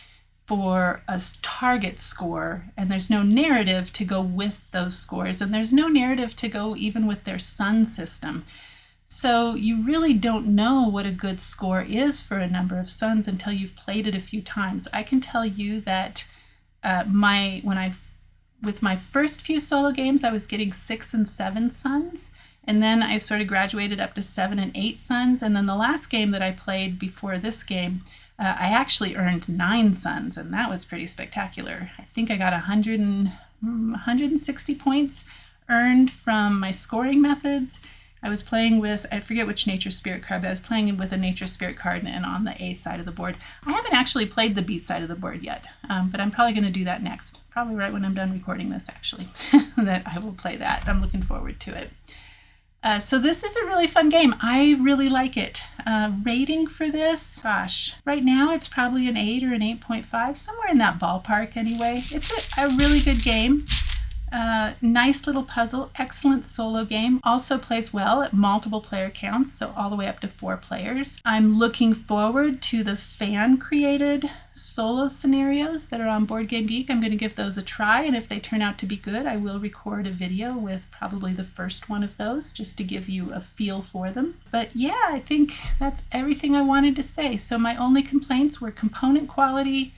for a target score, and there's no narrative to go with those scores, and there's no narrative to go even with their sun system. So you really don't know what a good score is for a number of suns until you've played it a few times. I can tell you that with my first few solo games, I was getting 6 and 7 suns, and then I sort of graduated up to 7 and 8 suns, and then the last game that I played before this game, I actually earned 9 suns, and that was pretty spectacular. I think I got 160 points earned from my scoring methods. I was playing with, I forget which nature spirit card, but I was playing with a nature spirit card and on the A side of the board. I haven't actually played the B side of the board yet, but I'm probably going to do that next. Probably right when I'm done recording this, actually, that I will play that. I'm looking forward to it. So this is a really fun game. I really like it. Rating for this, gosh, right now it's probably an 8 or an 8.5, somewhere in that ballpark anyway. It's a really good game. Nice little puzzle, excellent solo game. Also plays well at multiple player counts, so all the way up to 4 players. I'm looking forward to the fan-created solo scenarios that are on Board Game Geek. I'm going to give those a try, and if they turn out to be good, I will record a video with probably the first one of those, just to give you a feel for them. But yeah, I think that's everything I wanted to say. So my only complaints were component quality,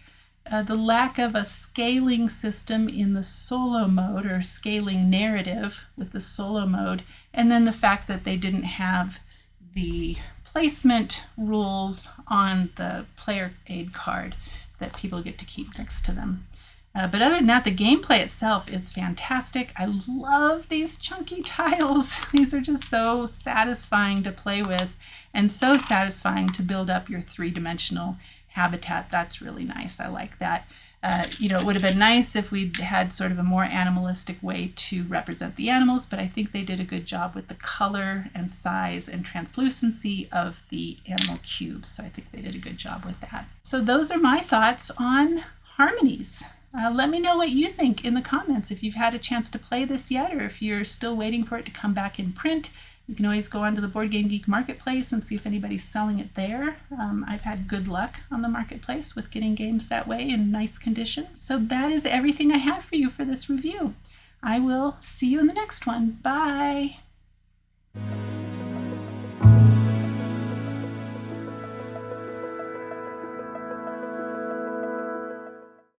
the lack of a scaling system in the solo mode, or scaling narrative with the solo mode, and then the fact that they didn't have the placement rules on the player aid card that people get to keep next to them. But other than that, the gameplay itself is fantastic. I love these chunky tiles. These are just so satisfying to play with, and so satisfying to build up your 3-dimensional habitat. That's really nice. I like that. It would have been nice if we'd had sort of a more animalistic way to represent the animals, but I think they did a good job with the color and size and translucency of the animal cubes. So I think they did a good job with that. So those are my thoughts on Harmonies. Let me know what you think in the comments if you've had a chance to play this yet, or if you're still waiting for it to come back in print. You can always go onto the Board Game Geek Marketplace and see if anybody's selling it there. I've had good luck on the Marketplace with getting games that way in nice condition. So that is everything I have for you for this review. I will see you in the next one. Bye!